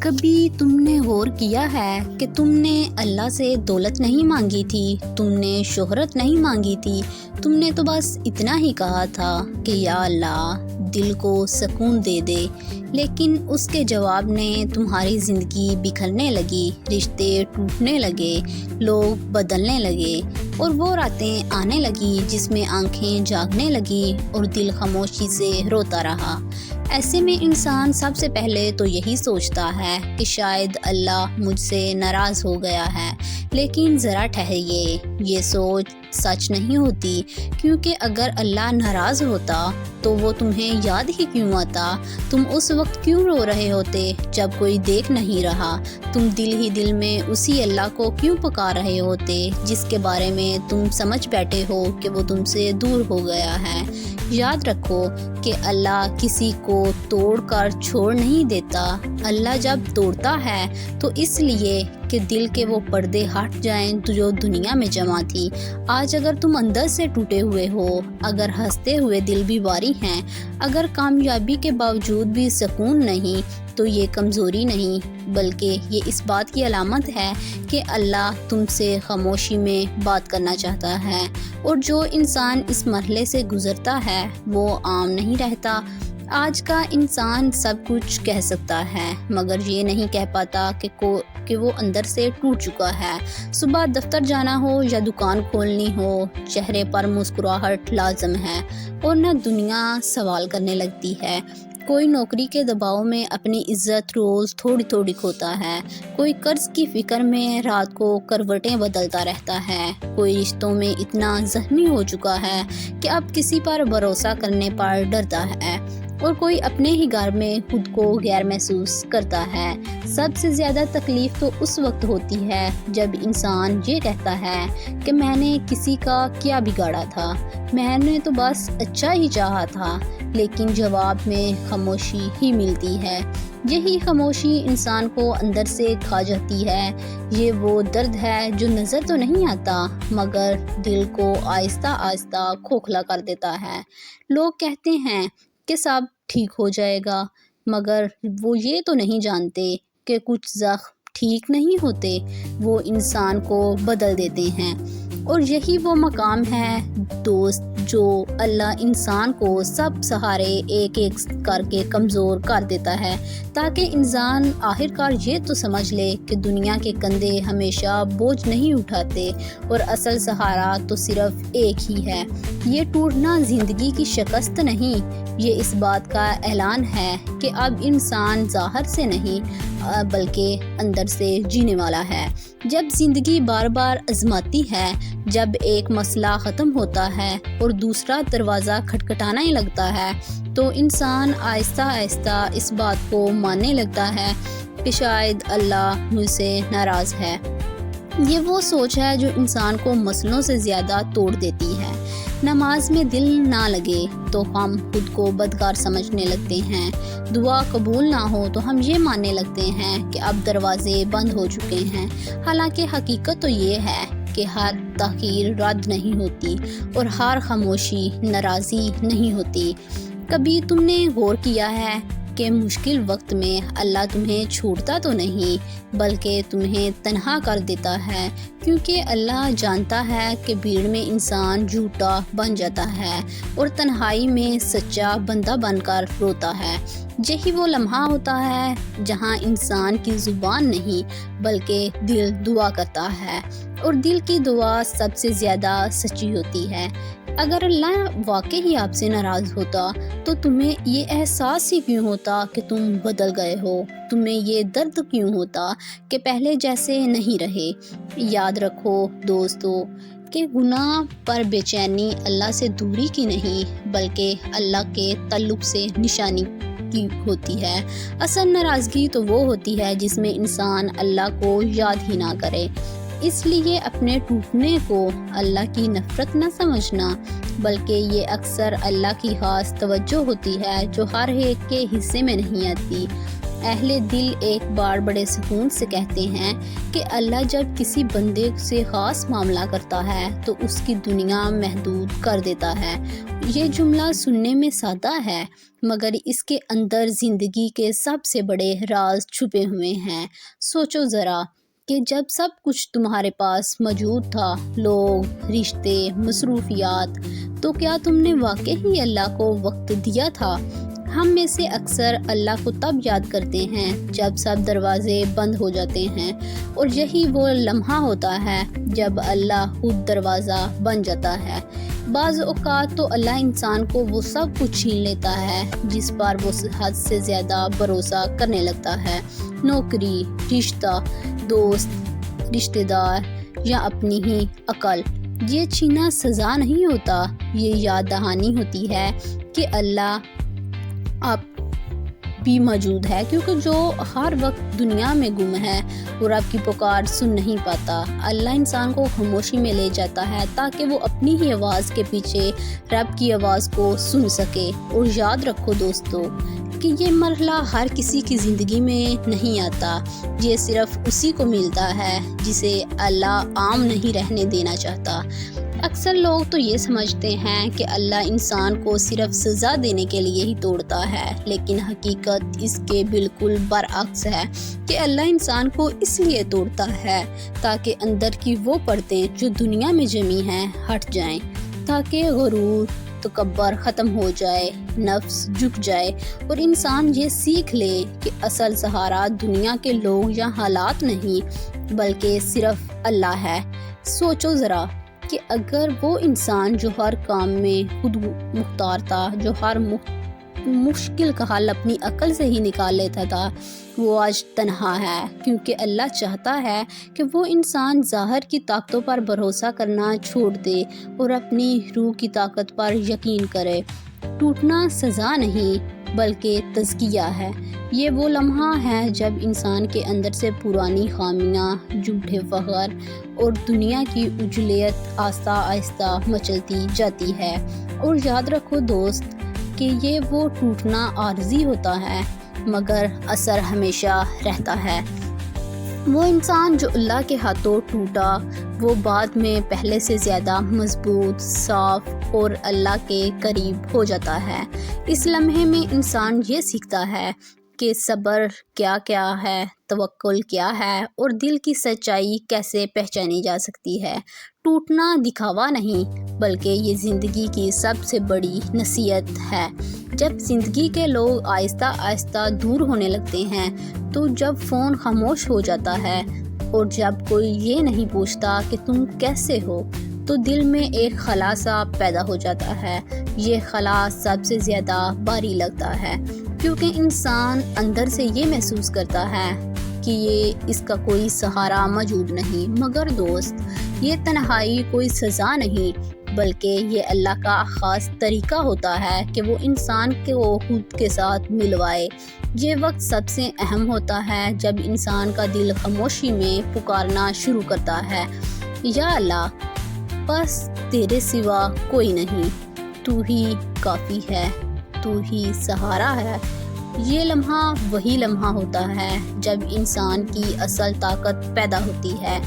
کبھی تم نے غور کیا ہے کہ تم نے اللہ سے دولت نہیں مانگی تھی، تم نے شہرت نہیں مانگی تھی، تم نے تو بس اتنا ہی کہا تھا کہ یا اللہ دل کو سکون دے دے، لیکن اس کے جواب نے تمہاری زندگی بکھرنے لگی، رشتے ٹوٹنے لگے، لوگ بدلنے لگے اور وہ راتیں آنے لگی جس میں آنکھیں جاگنے لگی اور دل خاموشی سے روتا رہا۔ ایسے میں انسان سب سے پہلے تو یہی سوچتا ہے کہ شاید اللہ مجھ سے ناراض ہو گیا ہے، لیکن ذرا ٹھہریے، یہ سوچ سچ نہیں ہوتی، کیونکہ اگر اللہ ناراض ہوتا تو وہ تمہیں یاد ہی کیوں آتا؟ تم اس وقت کیوں رو رہے ہوتے جب کوئی دیکھ نہیں رہا؟ تم دل ہی دل میں اسی اللہ کو کیوں پکار رہے ہوتے جس کے بارے میں تم سمجھ بیٹھے ہو کہ وہ تم سے دور ہو گیا ہے؟ یاد رکھو کہ اللہ کسی کو توڑ کر چھوڑ نہیں دیتا۔ اللہ جب توڑتا ہے تو اس لیے کہ دل کے وہ پردے ہٹ جائیں جو دنیا میں جمع تھی۔ آج اگر تم اندر سے ٹوٹے ہوئے ہو، اگر ہنستے ہوئے دل بھی باری ہیں، اگر کامیابی کے باوجود بھی سکون نہیں، تو یہ کمزوری نہیں بلکہ یہ اس بات کی علامت ہے کہ اللہ تم سے خاموشی میں بات کرنا چاہتا ہے، اور جو انسان اس مرحلے سے گزرتا ہے وہ عام نہیں رہتا۔ آج کا انسان سب کچھ کہہ سکتا ہے مگر یہ نہیں کہہ پاتا کہ وہ اندر سے ٹوٹ چکا ہے۔ صبح دفتر جانا ہو یا دکان کھولنی ہو، چہرے پر مسکراہٹ لازم ہے اور نہ دنیا سوال کرنے لگتی ہے۔ کوئی نوکری کے دباؤ میں اپنی عزت روز تھوڑی تھوڑی کھوتا ہے، کوئی قرض کی فکر میں رات کو کروٹیں بدلتا رہتا ہے، کوئی رشتوں میں اتنا زخمی ہو چکا ہے کہ اب کسی پر بھروسہ کرنے پر ڈرتا ہے، اور کوئی اپنے ہی گھر میں خود کو غیر محسوس کرتا ہے۔ سب سے زیادہ تکلیف تو اس وقت ہوتی ہے جب انسان یہ کہتا ہے کہ میں نے کسی کا کیا بگاڑا تھا، میں نے تو بس اچھا ہی چاہا تھا، لیکن جواب میں خاموشی ہی ملتی ہے۔ یہی خاموشی انسان کو اندر سے کھا جاتی ہے۔ یہ وہ درد ہے جو نظر تو نہیں آتا مگر دل کو آہستہ آہستہ کھوکھلا کر دیتا ہے۔ لوگ کہتے ہیں کہ سب ٹھیک ہو جائے گا، مگر وہ یہ تو نہیں جانتے کہ کچھ زخم ٹھیک نہیں ہوتے، وہ انسان کو بدل دیتے ہیں۔ اور یہی وہ مقام ہے دوست جو اللہ انسان کو سب سہارے ایک ایک کر کے کمزور کر دیتا ہے، تاکہ انسان آخرکار یہ تو سمجھ لے کہ دنیا کے کندھے ہمیشہ بوجھ نہیں اٹھاتے اور اصل سہارا تو صرف ایک ہی ہے۔ یہ ٹوٹنا زندگی کی شکست نہیں، یہ اس بات کا اعلان ہے کہ اب انسان ظاہر سے نہیں بلکہ اندر سے جینے والا ہے۔ جب زندگی بار بار آزماتی ہے، جب ایک مسئلہ ختم ہوتا ہے اور دوسرا دروازہ کھٹکھٹانے لگتا ہے، تو انسان آہستہ آہستہ اس بات کو ماننے لگتا ہے کہ شاید اللہ مجھ سے ناراض ہے۔ یہ وہ سوچ ہے جو انسان کو مسئلوں سے زیادہ توڑ دیتی ہے۔ نماز میں دل نہ لگے تو ہم خود کو بدکار سمجھنے لگتے ہیں، دعا قبول نہ ہو تو ہم یہ ماننے لگتے ہیں کہ اب دروازے بند ہو چکے ہیں، حالانکہ حقیقت تو یہ ہے کہ ہر تاخیر رد نہیں ہوتی اور ہر خاموشی ناراضی نہیں ہوتی۔ کبھی تم نے غور کیا ہے کہ مشکل وقت میں اللہ تمہیں چھوڑتا تو نہیں بلکہ تمہیں تنہا کر دیتا ہے، کیونکہ اللہ جانتا ہے کہ بھیڑ میں انسان جھوٹا بن جاتا ہے اور تنہائی میں سچا بندہ بن کر روتا ہے۔ یہی وہ لمحہ ہوتا ہے جہاں انسان کی زبان نہیں بلکہ دل دعا کرتا ہے، اور دل کی دعا سب سے زیادہ سچی ہوتی ہے۔ اگر اللہ واقعی آپ سے ناراض ہوتا تو تمہیں یہ احساس ہی کیوں ہوتا کہ تم بدل گئے ہو؟ تمہیں یہ درد کیوں ہوتا کہ پہلے جیسے نہیں رہے؟ یاد رکھو دوستو کہ گناہ پر بے چینی اللہ سے دوری کی نہیں بلکہ اللہ کے تعلق سے نشانی کی ہوتی ہے۔ اصل ناراضگی تو وہ ہوتی ہے جس میں انسان اللہ کو یاد ہی نہ کرے۔ اس لیے اپنے ٹوٹنے کو اللہ کی نفرت نہ سمجھنا بلکہ یہ اکثر اللہ کی خاص توجہ ہوتی ہے جو ہر ایک کے حصے میں نہیں آتی۔ اہل دل ایک بار بڑے سکون سے کہتے ہیں کہ اللہ جب کسی بندے سے خاص معاملہ کرتا ہے تو اس کی دنیا محدود کر دیتا ہے۔ یہ جملہ سننے میں سادہ ہے مگر اس کے اندر زندگی کے سب سے بڑے راز چھپے ہوئے ہیں۔ سوچو ذرا کہ جب سب کچھ تمہارے پاس موجود تھا، لوگ، رشتے، مصروفیات، تو کیا تم نے واقعی اللہ کو وقت دیا تھا؟ ہم میں سے اکثر اللہ کو تب یاد کرتے ہیں جب سب دروازے بند ہو جاتے ہیں، اور یہی وہ لمحہ ہوتا ہے جب اللہ خود دروازہ بن جاتا ہے۔ بعض اوقات تو اللہ انسان کو وہ سب کچھ چھین لیتا ہے جس پر وہ حد سے زیادہ بھروسہ کرنے لگتا ہے۔ نوکری، رشتہ، دوست، رشتہ دار یا اپنی ہی عقل۔ یہ چھینا سزا نہیں ہوتا، یہ یاد دہانی ہوتی ہے کہ اللہ آپ بھی موجود ہے، کیونکہ جو ہر وقت دنیا میں گم ہے اور آپ کی پکار سن نہیں پاتا۔ اللہ انسان کو خاموشی میں لے جاتا ہے تاکہ وہ اپنی ہی آواز کے پیچھے رب کی آواز کو سن سکے۔ اور یاد رکھو دوستو کہ یہ مرحلہ ہر کسی کی زندگی میں نہیں آتا، یہ صرف اسی کو ملتا ہے جسے اللہ عام نہیں رہنے دینا چاہتا۔ اکثر لوگ تو یہ سمجھتے ہیں کہ اللہ انسان کو صرف سزا دینے کے لیے ہی توڑتا ہے، لیکن حقیقت اس کے بالکل برعکس ہے کہ اللہ انسان کو اس لیے توڑتا ہے تاکہ اندر کی وہ پرتیں جو دنیا میں جمی ہیں ہٹ جائیں، تاکہ غرور، تکبر ختم ہو جائے، نفس جھک جائے اور انسان یہ سیکھ لے کہ اصل سہارا دنیا کے لوگ یا حالات نہیں بلکہ صرف اللہ ہے۔ سوچو ذرا کہ اگر وہ انسان جو ہر کام میں خود مختار تھا، جو ہر مشکل کا حل اپنی عقل سے ہی نکال لیتا تھا، وہ آج تنہا ہے، کیونکہ اللہ چاہتا ہے کہ وہ انسان ظاہر کی طاقتوں پر بھروسہ کرنا چھوڑ دے اور اپنی روح کی طاقت پر یقین کرے۔ ٹوٹنا سزا نہیں بلکہ تزکیہ ہے۔ یہ وہ لمحہ ہے جب انسان کے اندر سے پرانی خامیاں، جھوٹے فخر اور دنیا کی عجولیت آہستہ آہستہ مچلتی جاتی ہے۔ اور یاد رکھو دوست کہ یہ وہ ٹوٹنا عارضی ہوتا ہے مگر اثر ہمیشہ رہتا ہے۔ وہ انسان جو اللہ کے ہاتھوں ٹوٹا وہ بعد میں پہلے سے زیادہ مضبوط، صاف اور اللہ کے قریب ہو جاتا ہے۔ اس لمحے میں انسان یہ سیکھتا ہے کہ صبر کیا ہے، توکل کیا ہے اور دل کی سچائی کیسے پہچانی جا سکتی ہے۔ ٹوٹنا دکھاوا نہیں بلکہ یہ زندگی کی سب سے بڑی نصیحت ہے۔ جب زندگی کے لوگ آہستہ آہستہ دور ہونے لگتے ہیں، تو جب فون خاموش ہو جاتا ہے اور جب کوئی یہ نہیں پوچھتا کہ تم کیسے ہو، تو دل میں ایک خلا سا پیدا ہو جاتا ہے۔ یہ خلا سب سے زیادہ بھاری لگتا ہے کیونکہ انسان اندر سے یہ محسوس کرتا ہے کہ اس کا کوئی سہارا موجود نہیں۔ مگر دوست، یہ تنہائی کوئی سزا نہیں بلکہ یہ اللہ کا خاص طریقہ ہوتا ہے کہ وہ انسان کو خود کے ساتھ ملوائے۔ یہ وقت سب سے اہم ہوتا ہے جب انسان کا دل خاموشی میں پکارنا شروع کرتا ہے، یا اللہ، بس تیرے سوا کوئی نہیں، تو ہی کافی ہے، تو ہی سہارا ہے۔ یہ لمحہ وہی لمحہ ہوتا ہے جب انسان کی اصل طاقت پیدا ہوتی ہے۔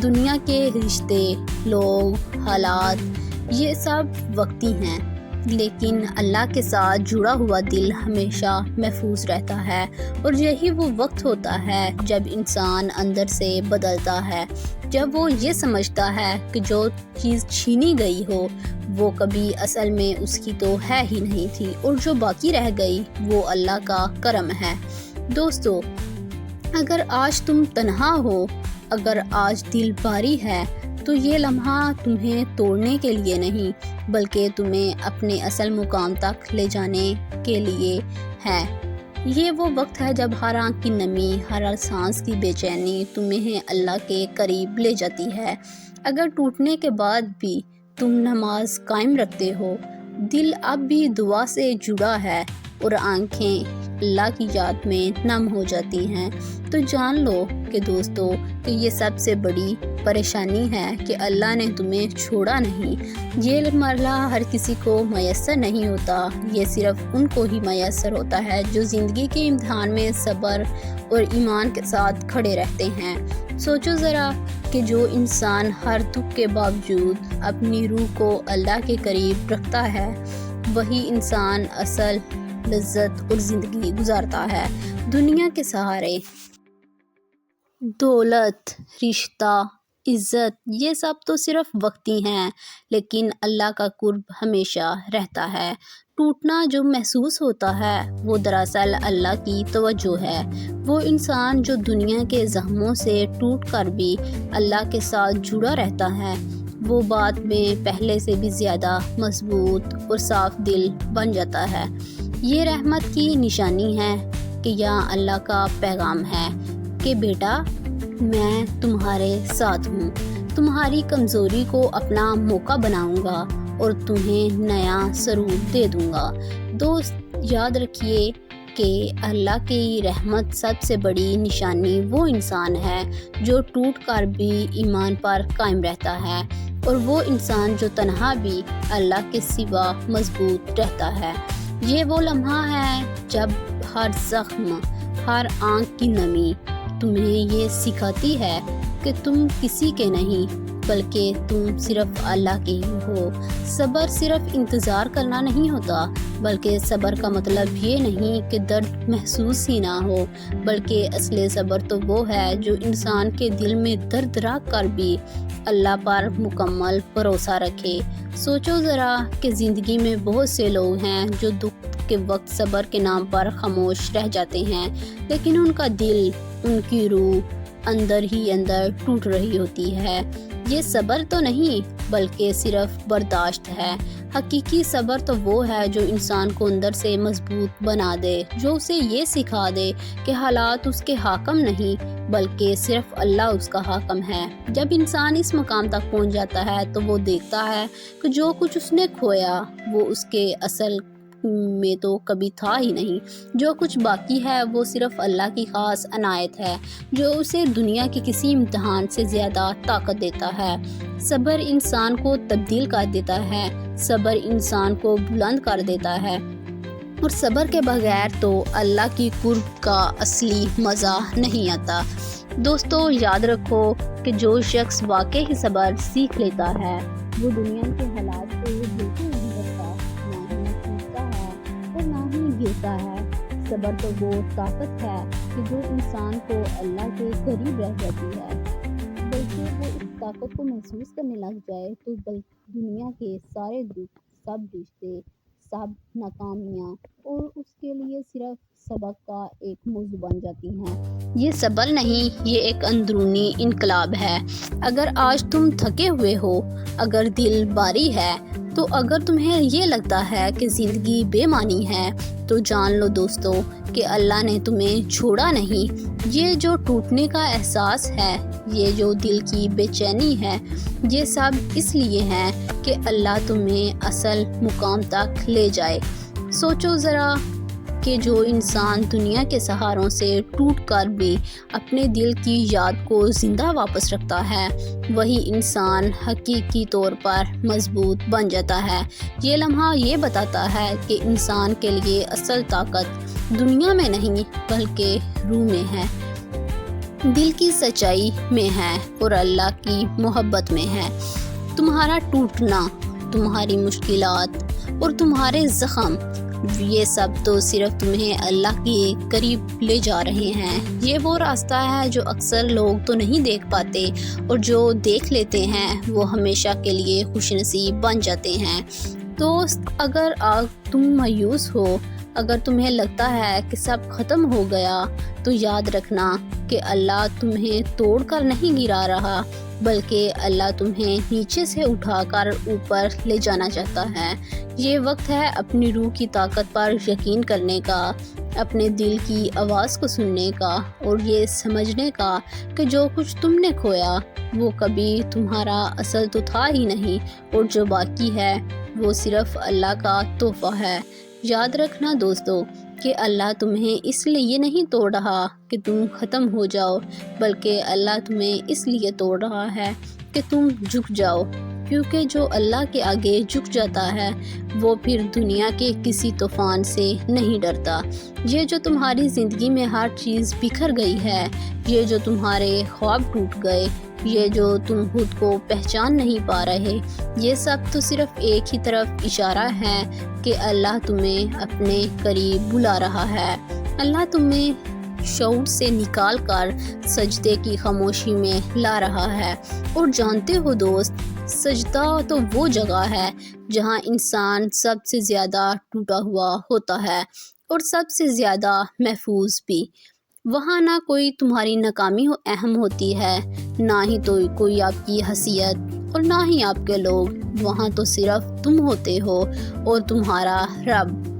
دنیا کے رشتے، لوگ، حالات، یہ سب وقتی ہیں، لیکن اللہ کے ساتھ جڑا ہوا دل ہمیشہ محفوظ رہتا ہے۔ اور یہی وہ وقت ہوتا ہے جب انسان اندر سے بدلتا ہے، جب وہ یہ سمجھتا ہے کہ جو چیز چھینی گئی ہو وہ کبھی اصل میں اس کی تو ہے ہی نہیں تھی، اور جو باقی رہ گئی وہ اللہ کا کرم ہے۔ دوستو، اگر آج تم تنہا ہو، اگر آج دل بھاری ہے، تو یہ لمحہ تمہیں توڑنے کے لیے نہیں بلکہ تمہیں اپنے اصل مقام تک لے جانے کے لیے ہے۔ یہ وہ وقت ہے جب ہر آنکھ کی نمی، ہر سانس کی بے چینی تمہیں اللہ کے قریب لے جاتی ہے۔ اگر ٹوٹنے کے بعد بھی تم نماز قائم رکھتے ہو، دل اب بھی دعا سے جڑا ہے اور آنکھیں اللہ کی یاد میں نم ہو جاتی ہیں، تو جان لو کہ دوستو کہ یہ سب سے بڑی پریشانی ہے کہ اللہ نے تمہیں چھوڑا نہیں۔ یہ مرحلہ ہر کسی کو میسر نہیں ہوتا، یہ صرف ان کو ہی میسر ہوتا ہے جو زندگی کے امتحان میں صبر اور ایمان کے ساتھ کھڑے رہتے ہیں۔ سوچو ذرا کہ جو انسان ہر دکھ کے باوجود اپنی روح کو اللہ کے قریب رکھتا ہے، وہی انسان اصل لذت اور زندگی گزارتا ہے۔ دنیا کے سہارے دولت، رشتہ، عزت، یہ سب تو صرف وقتی ہیں، لیکن اللہ کا قرب ہمیشہ رہتا ہے۔ ٹوٹنا جو محسوس ہوتا ہے وہ دراصل اللہ کی توجہ ہے۔ وہ انسان جو دنیا کے زخموں سے ٹوٹ کر بھی اللہ کے ساتھ جڑا رہتا ہے، وہ بعد میں پہلے سے بھی زیادہ مضبوط اور صاف دل بن جاتا ہے۔ یہ رحمت کی نشانی ہے کہ یہاں اللہ کا پیغام ہے کہ بیٹا میں تمہارے ساتھ ہوں، تمہاری کمزوری کو اپنا موقع بناؤں گا اور تمہیں نیا سرور دے دوں گا۔ دوست یاد رکھیے کہ اللہ کی رحمت سب سے بڑی نشانی وہ انسان ہے جو ٹوٹ کر بھی ایمان پر قائم رہتا ہے، اور وہ انسان جو تنہا بھی اللہ کے سوا مضبوط رہتا ہے۔ یہ وہ لمحہ ہے جب ہر زخم، ہر آنکھ کی نمی تمہیں یہ سکھاتی ہے کہ تم کسی کے نہیں بلکہ تم صرف اللہ کے ہی ہو۔ صبر صرف انتظار کرنا نہیں ہوتا، بلکہ صبر کا مطلب یہ نہیں کہ درد محسوس ہی نہ ہو، بلکہ اصل صبر تو وہ ہے جو انسان کے دل میں درد رکھ کر بھی اللہ پر مکمل بھروسہ رکھے۔ سوچو ذرا کہ زندگی میں بہت سے لوگ ہیں جو دکھ کے وقت صبر کے نام پر خاموش رہ جاتے ہیں، لیکن ان کا دل، ان کی روح اندر ہی اندر ٹوٹ رہی ہوتی ہے۔ یہ صبر تو نہیں بلکہ صرف برداشت ہے۔ حقیقی صبر تو وہ ہے جو انسان کو اندر سے مضبوط بنا دے، جو اسے یہ سکھا دے کہ حالات اس کے حاکم نہیں بلکہ صرف اللہ اس کا حاکم ہے۔ جب انسان اس مقام تک پہنچ جاتا ہے تو وہ دیکھتا ہے کہ جو کچھ اس نے کھویا وہ اس کے اصل میں تو کبھی تھا ہی نہیں۔ جو کچھ باقی ہے وہ صرف اللہ کی خاص عنایت ہے جو اسے دنیا کے کسی امتحان سے زیادہ طاقت دیتا ہے۔ صبر انسان کو تبدیل کر دیتا ہے، صبر انسان کو بلند کر دیتا ہے، اور صبر کے بغیر تو اللہ کی قرب کا اصلی مزہ نہیں آتا۔ دوستو یاد رکھو کہ جو شخص واقعی صبر سیکھ لیتا ہے وہ دنیا کے حالات سے بالکل نہیں ڈرتا، نہ ہی ٹوٹتا ہے اور نہ ہی گرتا ہے۔ صبر تو وہ طاقت ہے کہ جو انسان کو اللہ کے قریب رہ جاتی ہے، بلکہ وہ اس طاقت کو محسوس کرنے لگ جائے تو دنیا کے سارے دکھ، سب رشتے، سب ناکامیاں اور اس کے لیے صرف سبق کا ایک موضوع بن جاتی ہیں۔ یہ صبر نہیں، یہ ایک اندرونی انقلاب ہے۔ اگر آج تم تھکے ہوئے ہو، اگر دل باری ہے، تو اگر تمہیں یہ لگتا ہے کہ زندگی بے معنی ہے، تو جان لو دوستو کہ اللہ نے تمہیں چھوڑا نہیں۔ یہ جو ٹوٹنے کا احساس ہے، یہ جو دل کی بے چینی ہے، یہ سب اس لیے ہے کہ اللہ تمہیں اصل مقام تک لے جائے۔ سوچو ذرا کہ جو انسان دنیا کے سہاروں سے ٹوٹ کر بھی اپنے دل کی یاد کو زندہ واپس رکھتا ہے، وہی انسان حقیقی طور پر مضبوط بن جاتا ہے۔ یہ لمحہ یہ بتاتا ہے کہ انسان کے لیے اصل طاقت دنیا میں نہیں بلکہ روح میں ہے، دل کی سچائی میں ہے اور اللہ کی محبت میں ہے۔ تمہارا ٹوٹنا، تمہاری مشکلات اور تمہارے زخم، یہ سب تو صرف تمہیں اللہ کے قریب لے جا رہے ہیں۔ یہ وہ راستہ ہے جو اکثر لوگ تو نہیں دیکھ پاتے، اور جو دیکھ لیتے ہیں وہ ہمیشہ کے لیے خوش نصیب بن جاتے ہیں۔ دوست اگر تم مایوس ہو، اگر تمہیں لگتا ہے کہ سب ختم ہو گیا، تو یاد رکھنا کہ اللہ تمہیں توڑ کر نہیں گرا رہا، بلکہ اللہ تمہیں نیچے سے اٹھا کر اوپر لے جانا چاہتا ہے۔ یہ وقت ہے اپنی روح کی طاقت پر یقین کرنے کا، اپنے دل کی آواز کو سننے کا، اور یہ سمجھنے کا کہ جو کچھ تم نے کھویا وہ کبھی تمہارا اصل تو تھا ہی نہیں، اور جو باقی ہے وہ صرف اللہ کا تحفہ ہے۔ یاد رکھنا دوستو کہ اللہ تمہیں اس لیے نہیں توڑ رہا کہ تم ختم ہو جاؤ، بلکہ اللہ تمہیں اس لیے توڑ رہا ہے کہ تم جھک جاؤ، کیونکہ جو اللہ کے آگے جھک جاتا ہے وہ پھر دنیا کے کسی طوفان سے نہیں ڈرتا۔ یہ جو تمہاری زندگی میں ہر چیز بکھر گئی ہے، یہ جو تمہارے خواب ٹوٹ گئے، یہ جو تم خود کو پہچان نہیں پا رہے، یہ سب تو صرف ایک ہی طرف اشارہ ہے کہ اللہ تمہیں اپنے قریب بلا رہا ہے۔ اللہ تمہیں شعور سے نکال کر سجدے کی خاموشی میں لا رہا ہے۔ اور جانتے ہو دوست، سجدہ تو وہ جگہ ہے جہاں انسان سب سے زیادہ ٹوٹا ہوا ہوتا ہے اور سب سے زیادہ محفوظ بھی۔ وہاں نہ کوئی تمہاری ناکامی اہم ہوتی ہے، نہ ہی تو کوئی آپ کی حیثیت اور نہ ہی آپ کے لوگ، وہاں تو صرف تم ہوتے ہو اور تمہارا رب۔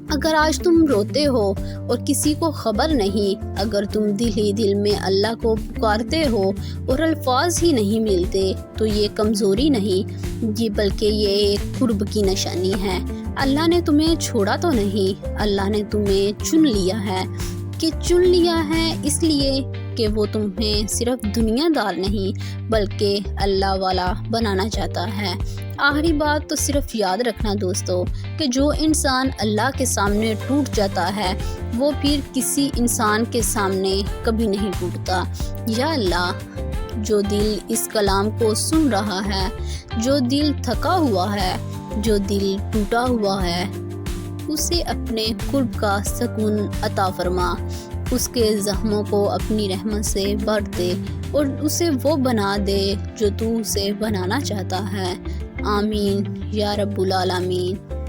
اگر آج تم روتے ہو اور کسی کو خبر نہیں، اگر تم دل ہی دل میں اللہ کو پکارتے ہو اور الفاظ ہی نہیں ملتے، تو یہ کمزوری نہیں جی، بلکہ یہ ایک قرب کی نشانی ہے۔ اللہ نے تمہیں چھوڑا تو نہیں، اللہ نے تمہیں چن لیا ہے، کہ چن لیا ہے اس لیے کہ وہ تمہیں صرف دنیا دار نہیں بلکہ اللہ والا بنانا چاہتا ہے۔ آخری بات تو صرف یاد رکھنا دوستو کہ جو انسان اللہ کے سامنے ٹوٹ جاتا ہے وہ پھر کسی انسان کے سامنے کبھی نہیں ٹوٹتا۔ یا اللہ، جو دل اس کلام کو سن رہا ہے، جو دل تھکا ہوا ہے، جو دل ٹوٹا ہوا ہے، اسے اپنے قرب کا سکون عطا فرما، اس کے زخموں کو اپنی رحمت سے بھر دے اور اسے وہ بنا دے جو تو اسے بنانا چاہتا ہے۔ آمین یا رب العالمین۔